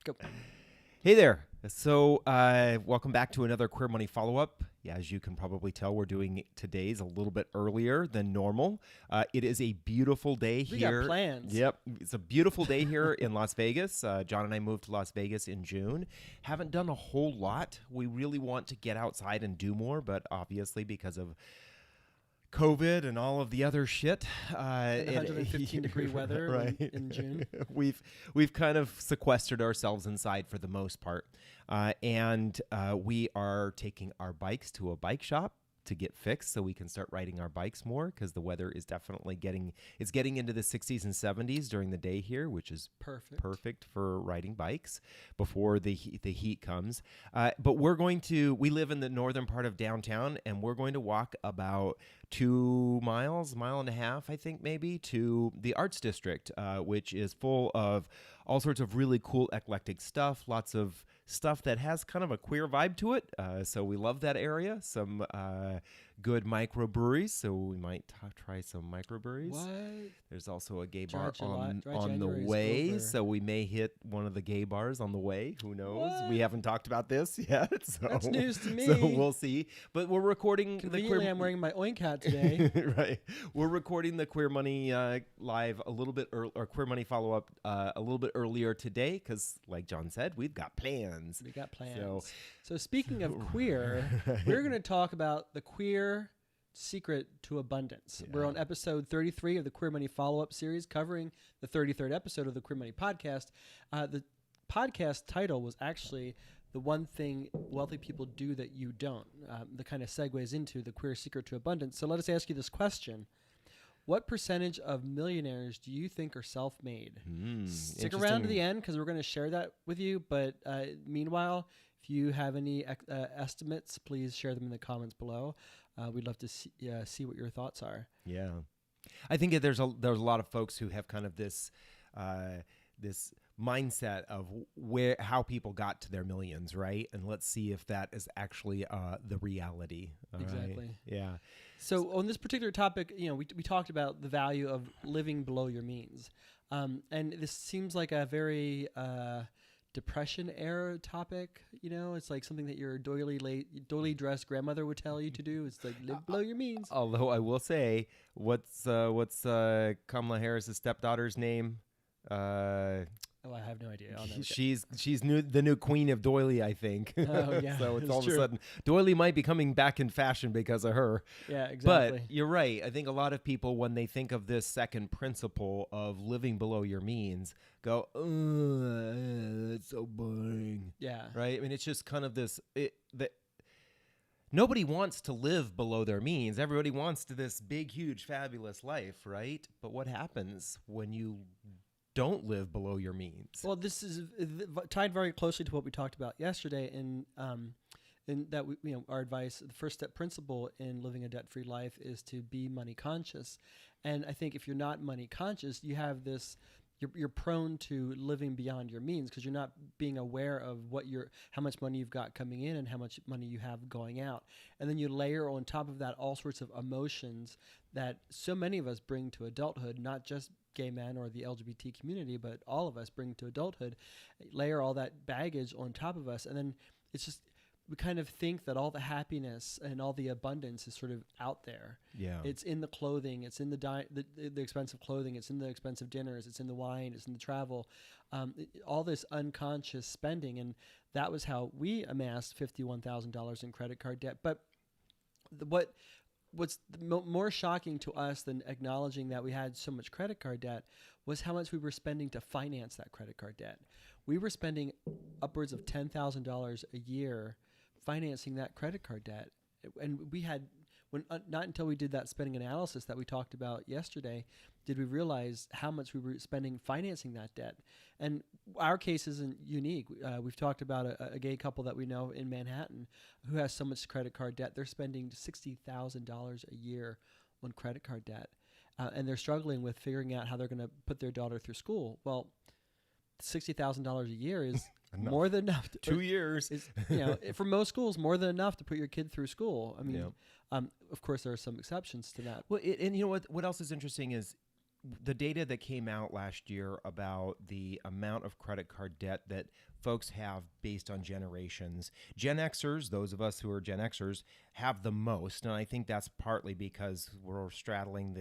Go. Hey there. So welcome back to another Queer Money follow-up. Yeah, as you can probably tell, we're doing today's a little bit earlier than normal. It is a beautiful day here. We got plans. Yep. It's a beautiful day here in Las Vegas. John and I moved to Las Vegas in June. Haven't done a whole lot. We really want to get outside and do more, but obviously because of COVID and all of the other shit, And 115-degree weather right. in June. We've kind of sequestered ourselves inside for the most part, and we are taking our bikes to a bike shop to get fixed so we can start riding our bikes more, because the weather is definitely getting into the 60s and 70s during the day here, which is perfect for riding bikes before the heat comes. But we live in the northern part of downtown, and we're going to walk about 2 miles, mile and a half, I think maybe, to the Arts District, which is full of all sorts of really cool eclectic stuff, lots of stuff that has kind of a queer vibe to it. So we love that area. Some good microbreweries, so we might try some microbreweries. What? There's also a gay bar Dry on the way, so we may hit one of the gay bars on the way. Who knows? What? We haven't talked about this yet. So, That's news to me. So we'll see. But we're recording Conveniently, I'm wearing my Oink hat today. Right. We're recording the Queer Money live a little bit or Queer Money follow-up a little bit earlier today because, like John said, we've got plans. We got plans. So speaking of queer, we're going to talk about the queer secret to abundance. Yeah. We're on episode 33 of the Queer Money follow-up series, covering the 33rd episode of the Queer Money podcast. The podcast title was actually "The One Thing Wealthy People Do That You Don't." The kind of segues into the queer secret to abundance. So let us ask you this question. What percentage of millionaires do you think are self-made? Stick around to the end because we're going to share that with you. But meanwhile, if you have any estimates, please share them in the comments below. We'd love to see what your thoughts are. Yeah, I think there's a lot of folks who have kind of this this mindset of how people got to their millions, right? And let's see if that is actually the reality. Exactly. Right? Yeah. So on this particular topic, we talked about the value of living below your means, and this seems like a very Depression era topic. It's like something that your doily dressed grandmother would tell you to do. It's like live below your means. Although I will say, what's Kamala Harris's stepdaughter's name? I have no idea. She's the new queen of doily, I think. Oh, yeah. So it's all of a sudden doily might be coming back in fashion because of her. Yeah, exactly. But you're right. I think a lot of people, when they think of this second principle of living below your means, go, that's so boring. Yeah. Right? I mean, it's just kind of this nobody wants to live below their means. Everybody wants this big, huge, fabulous life, right? But what happens when you don't live below your means? Well, this is tied very closely to what we talked about yesterday in that our advice, the first step principle in living a debt-free life is to be money conscious. And I think if you're not money conscious, you have this, you're prone to living beyond your means because you're not being aware of how much money you've got coming in and how much money you have going out. And then you layer on top of that all sorts of emotions that so many of us bring to adulthood, not just gay men or the LGBT community, but all of us bring to adulthood, layer all that baggage on top of us. And then it's just, we kind of think that all the happiness and all the abundance is sort of out there. Yeah. It's in the clothing, it's in the expensive clothing, it's in the expensive dinners, it's in the wine, it's in the travel, all this unconscious spending. And that was how we amassed $51,000 in credit card debt. But what's more shocking to us than acknowledging that we had so much credit card debt was how much we were spending to finance that credit card debt. We were spending upwards of $10,000 a year financing that credit card debt. And we had, not until we did that spending analysis that we talked about yesterday, did we realize how much we were spending financing that debt. And our case isn't unique. We've talked about a gay couple that we know in Manhattan who has so much credit card debt. They're spending $60,000 a year on credit card debt. And they're struggling with figuring out how they're going to put their daughter through school. Well, $60,000 a year is more than enough. 2 years. Is, for most schools, more than enough to put your kid through school. I mean, of course, there are some exceptions to that. Well, and you know what else is interesting is the data that came out last year about the amount of credit card debt that folks have based on generations. Gen Xers, those of us who are Gen Xers, have the most, and I think that's partly because we're straddling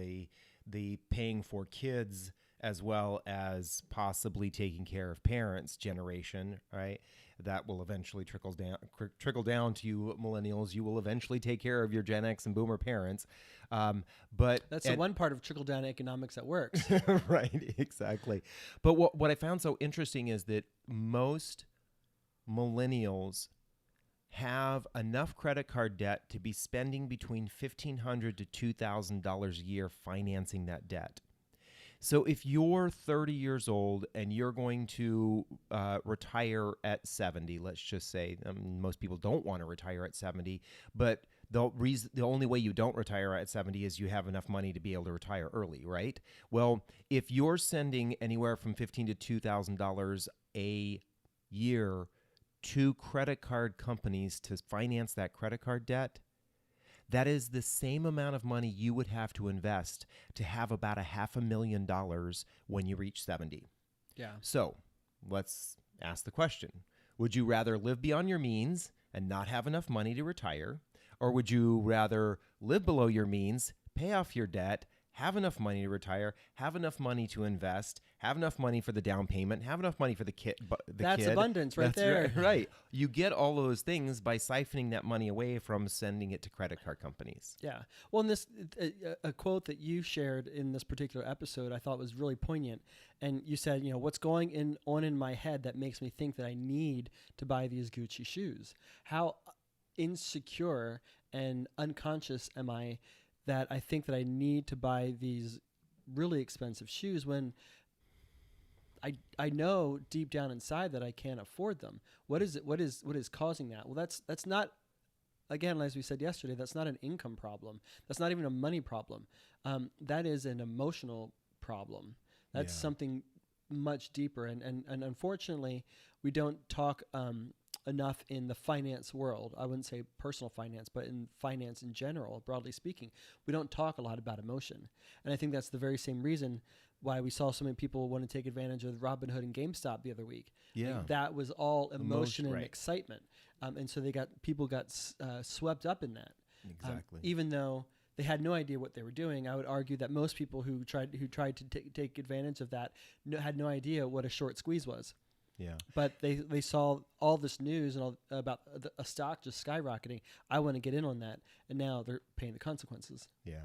the paying for kids as well as possibly taking care of parents generation, right? That will eventually trickle down to you millennials. You will eventually take care of your Gen X and Boomer parents. But that's the one part of trickle down economics that works. Right, exactly. But what I found so interesting is that most millennials have enough credit card debt to be spending between $1,500 to $2,000 a year financing that debt. So if you're 30 years old and you're going to retire at 70, let's just say, most people don't want to retire at 70, but the only way you don't retire at 70 is you have enough money to be able to retire early, right? Well, if you're sending anywhere from $1,500 to $2,000 a year to credit card companies to finance that credit card debt, that is the same amount of money you would have to invest to have about $500,000 when you reach 70. Yeah. So let's ask the question. Would you rather live beyond your means and not have enough money to retire? Or would you rather live below your means, pay off your debt, have enough money to retire, have enough money to invest, have enough money for the down payment, have enough money for the kid? That's abundance right there. Right. You get all those things by siphoning that money away from sending it to credit card companies. Yeah. Well, in this, a quote that you shared in this particular episode, I thought was really poignant. And you said, what's going on in my head that makes me think that I need to buy these Gucci shoes? How insecure and unconscious am I that I think that I need to buy these really expensive shoes when I know deep down inside that I can't afford them. What is it? What is causing that? Well, that's not, again, as we said yesterday, that's not an income problem. That's not even a money problem. That is an emotional problem. That's something much deeper. And unfortunately, we don't talk enough in the finance world. I wouldn't say personal finance, but in finance in general, broadly speaking, we don't talk a lot about emotion. And I think that's the very same reason why we saw so many people want to take advantage of Robinhood and GameStop the other week. Yeah. Like, that was all emotion and right. excitement. And so people got swept up in that. Exactly. Even though they had no idea what they were doing, I would argue that most people who tried to take advantage of that had no idea what a short squeeze was. Yeah. But they saw all this news and about a stock just skyrocketing. I want to get in on that. And now they're paying the consequences. Yeah.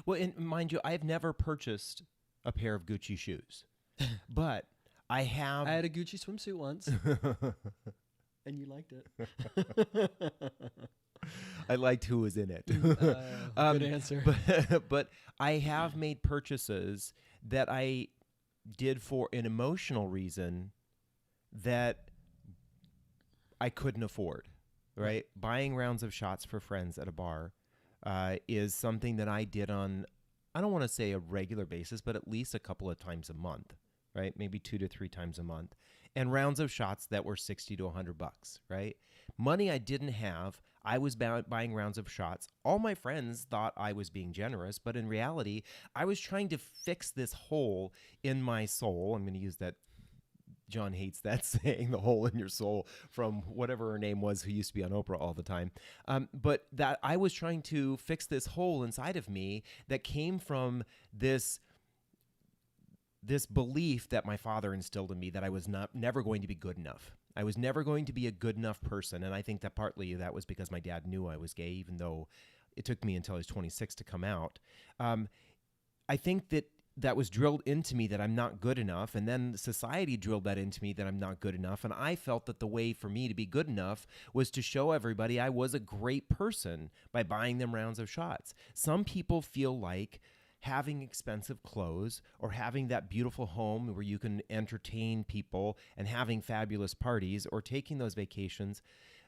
Well, and mind you, I've never purchased a pair of Gucci shoes, but I have. I had a Gucci swimsuit once, and you liked it. I liked who was in it. Good answer. But I have made purchases that I did for an emotional reason that I couldn't afford, right? Buying rounds of shots for friends at a bar is something that I did on, I don't want to say a regular basis, but at least a couple of times a month, right? Maybe 2 to 3 times a month. And rounds of shots that were $60 to $100, right? Money I didn't have, I was buying rounds of shots. All my friends thought I was being generous, but in reality, I was trying to fix this hole in my soul. I'm going to use that. John hates that saying, the hole in your soul, from whatever her name was, who used to be on Oprah all the time. But that I was trying to fix this hole inside of me that came from this belief that my father instilled in me that I was never going to be good enough. I was never going to be a good enough person. And I think that partly that was because my dad knew I was gay, even though it took me until I was 26 to come out. I think that was drilled into me that I'm not good enough. And then society drilled that into me that I'm not good enough. And I felt that the way for me to be good enough was to show everybody I was a great person by buying them rounds of shots. Some people feel like having expensive clothes or having that beautiful home where you can entertain people and having fabulous parties or taking those vacations.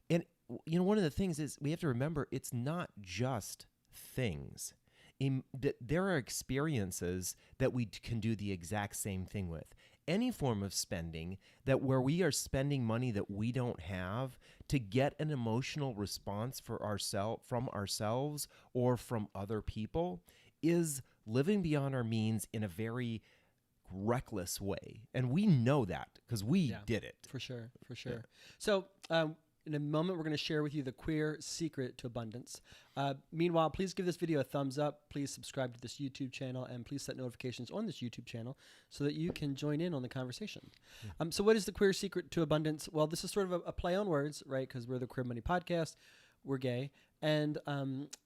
And, one of the things is we have to remember it's not just things. There are experiences that we can do the exact same thing with. Any form of spending where we are spending money that we don't have to get an emotional response from ourselves or from other people is living beyond our means in a very reckless way. And we know that because we did it. For sure. So in a moment, we're going to share with you the queer secret to abundance. Meanwhile, please give this video a thumbs up. Please subscribe to this YouTube channel, and please set notifications on this YouTube channel so that you can join in on the conversation. So what is the queer secret to abundance? Well, this is sort of a play on words, right? Because we're the Queer Money Podcast. We're gay. And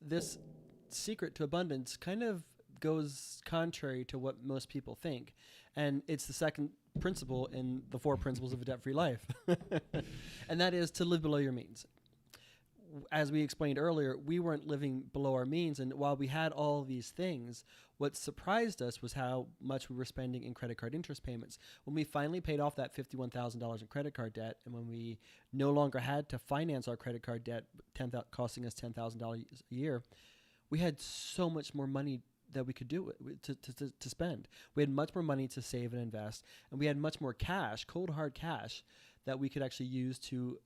this secret to abundance kind of goes contrary to what most people think. And it's the second principle in the 4 principles of a debt-free life. And that is to live below your means. As we explained earlier, we weren't living below our means. And while we had all these things, what surprised us was how much we were spending in credit card interest payments. When we finally paid off that $51,000 in credit card debt, and when we no longer had to finance our credit card debt, costing us $10,000 a year, we had so much more money that we could do to spend. We had much more money to save and invest, and we had much more cash, cold hard cash, that we could actually use to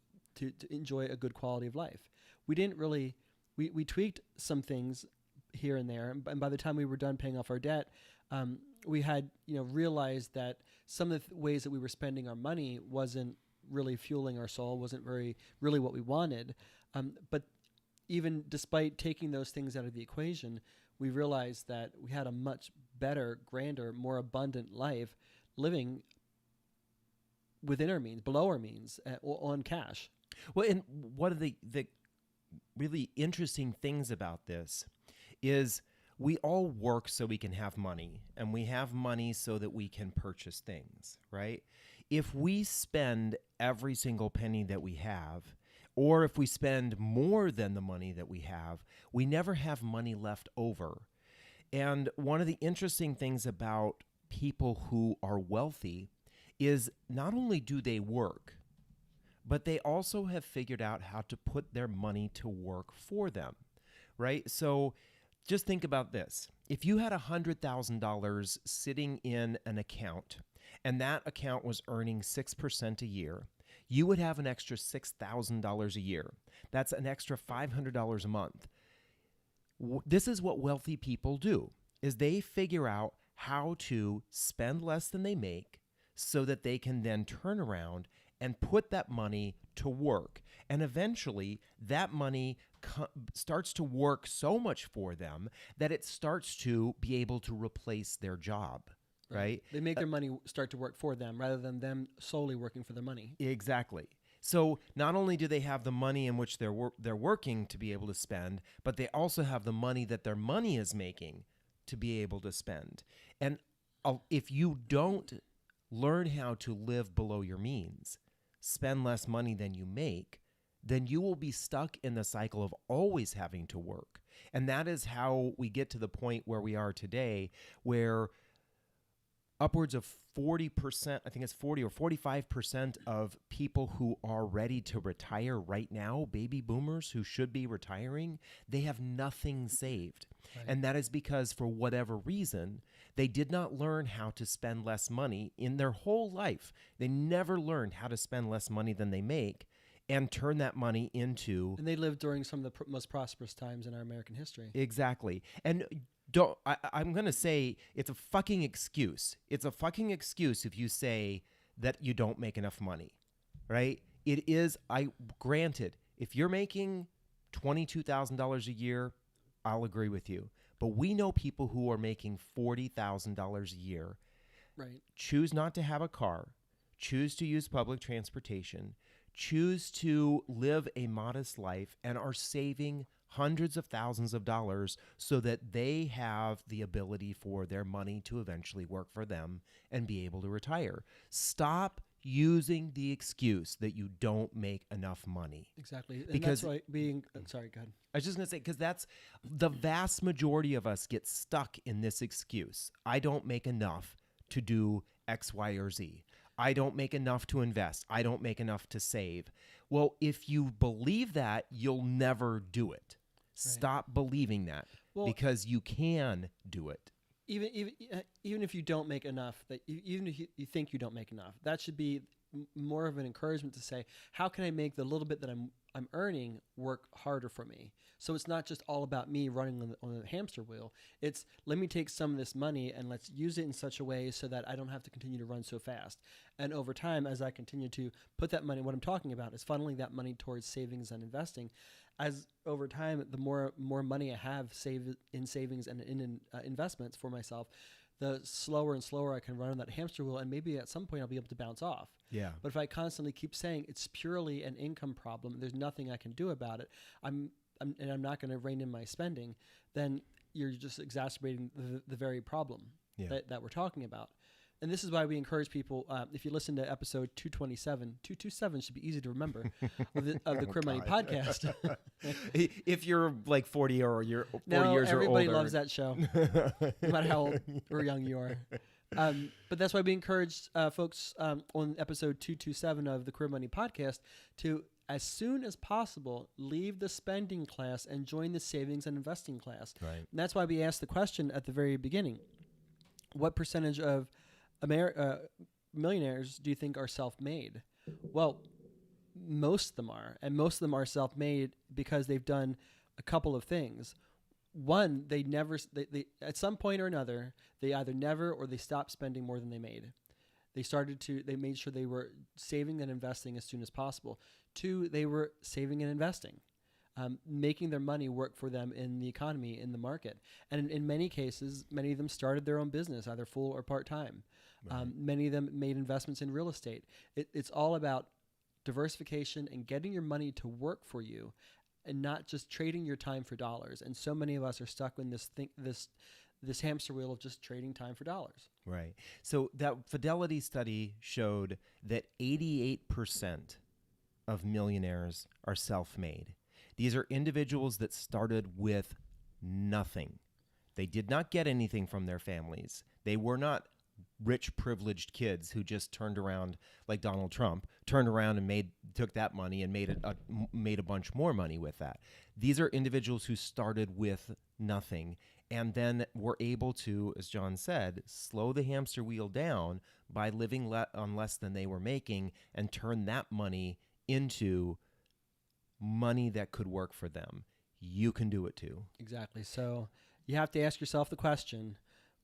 enjoy a good quality of life. We didn't really, we tweaked some things here and there, and by the time we were done paying off our debt, we had realized that some of the ways that we were spending our money wasn't really fueling our soul, wasn't really what we wanted. But even despite taking those things out of the equation, we realized that we had a much better, grander, more abundant life living within our means, below our means, on cash. Well, and one of the really interesting things about this is we all work so we can have money, and we have money so that we can purchase things, right? If we spend every single penny that we have, or if we spend more than the money that we have, we never have money left over. And one of the interesting things about people who are wealthy is not only do they work, but they also have figured out how to put their money to work for them, right? So just think about this. If you had $100,000 sitting in an account, and that account was earning 6% a year, you would have an extra $6,000 a year. That's an extra $500 a month. This is what wealthy people do, is they figure out how to spend less than they make so that they can then turn around and put that money to work. And eventually, that money starts to work so much for them that it starts to be able to replace their job. Right? They make their money start to work for them rather than them solely working for their money. Exactly. So not only do they have the money in which they're working to be able to spend, but they also have the money that their money is making to be able to spend. And if you don't learn how to live below your means, spend less money than you make, then you will be stuck in the cycle of always having to work. And that is how we get to the point where we are today, where upwards of 40%, I think it's 40 or 45% of people who are ready to retire right now, baby boomers who should be retiring, they have nothing saved. Right. And that is because for whatever reason, they did not learn how to spend less money in their whole life. They never learned how to spend less money than they make and turn that money into... And they lived during some of the most prosperous times in our American history. Exactly. And I'm going to say it's a fucking excuse. It's a fucking excuse if you say that you don't make enough money, right? It is, granted, if you're making $22,000 a year, I'll agree with you. But we know people who are making $40,000 a year, right? Choose not to have a car, choose to use public transportation, choose to live a modest life, and are saving hundreds of thousands of dollars so that they have the ability for their money to eventually work for them and be able to retire. Stop using the excuse that you don't make enough money. Exactly. And because that's why sorry, go ahead. I was just going to say, because that's the vast majority of us get stuck in this excuse. I don't make enough to do X, Y, or Z. I don't make enough to invest. I don't make enough to save. Well, if you believe that, you'll never do it. Right. Stop believing that, because you can do it. Even if you don't make enough, even if you think you don't make enough, that should be more of an encouragement to say, how can I make the little bit that I'm earning work harder for me? So it's not just all about me running on the hamster wheel. It's, let me take some of this money and let's use it in such a way so that I don't have to continue to run so fast. And over time, as I continue to put that money, what I'm talking about is funneling that money towards savings and investing. As over time, the more money I have saved in savings and in investments for myself, the slower and slower I can run on that hamster wheel, and maybe at some point I'll be able to bounce off. Yeah. But if I constantly keep saying it's purely an income problem, there's nothing I can do about it, and I'm not going to rein in my spending, then you're just exacerbating the very problem that we're talking about. And this is why we encourage people, if you listen to episode 227 should be easy to remember, of the Crib Money podcast. If you're like 40 or you're 40 years or older. Everybody loves that show, no matter how old or young you are. But that's why we encourage folks on episode 227 of the Crib Money podcast to, as soon as possible, leave the spending class and join the savings and investing class. Right. And that's why we asked the question at the very beginning: what percentage of millionaires do you think are self-made? Well, most of them are, and most of them are self-made because they've done a couple of things. One, they at some point or another, they either never or they stopped spending more than they made. They made sure they were saving and investing as soon as possible. Two, they were saving and investing, making their money work for them in the economy, in the market. And in many cases, many of them started their own business, either full or part-time. Right. Many of them made investments in real estate. It's all about diversification and getting your money to work for you, and not just trading your time for dollars. And so many of us are stuck in this hamster wheel of just trading time for dollars. Right. So that Fidelity study showed that 88% of millionaires are self-made. These are individuals that started with nothing. They did not get anything from their families. They were not rich, privileged kids who just turned around like Donald Trump, turned around and took that money and made a bunch more money with that. These are individuals who started with nothing and then were able to, as John said, slow the hamster wheel down by living on less than they were making and turn that money into money that could work for them. You can do it too. Exactly. So you have to ask yourself the question,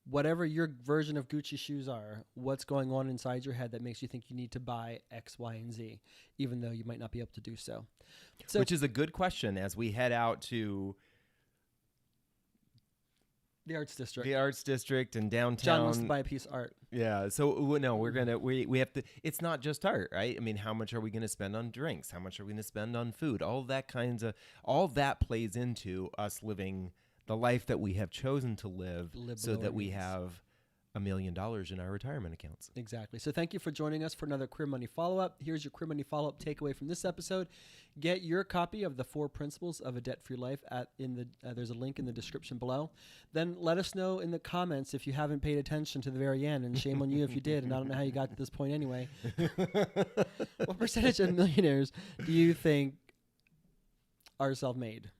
whatever your version of Gucci shoes are, what's going on inside your head that makes you think you need to buy X, Y, and Z, even though you might not be able to do so? Which is a good question as we head out to the Arts District. The Arts District and downtown. John wants to buy a piece of art. Yeah. So no, we have to. It's not just art, right? I mean, how much are we going to spend on drinks? How much are we going to spend on food? All that plays into us living the life that we have chosen to live so that we have $1 million in our retirement accounts. Exactly. So thank you for joining us for another Crib Money follow-up. Here's your Crib Money follow-up takeaway from this episode. Get your copy of the 4 Principles of a Debt-Free Life there's a link in the description below. Then let us know in the comments if you haven't paid attention to the very end, and shame on you if you did, and I don't know how you got to this point anyway. What percentage of millionaires do you think are self-made?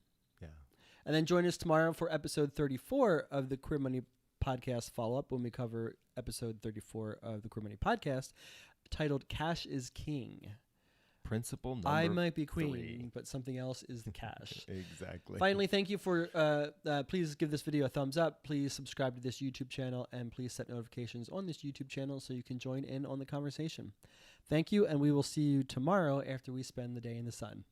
Yeah. And then join us tomorrow for episode 34 of the Crib Money podcast follow-up when we cover episode 34 of the Crib Money podcast titled Cash is King. Principle number I might be queen, 3. but something else is the cash. Exactly. Finally, thank you for, please give this video a thumbs up. Please subscribe to this YouTube channel, and please set notifications on this YouTube channel so you can join in on the conversation. Thank you, and we will see you tomorrow after we spend the day in the sun.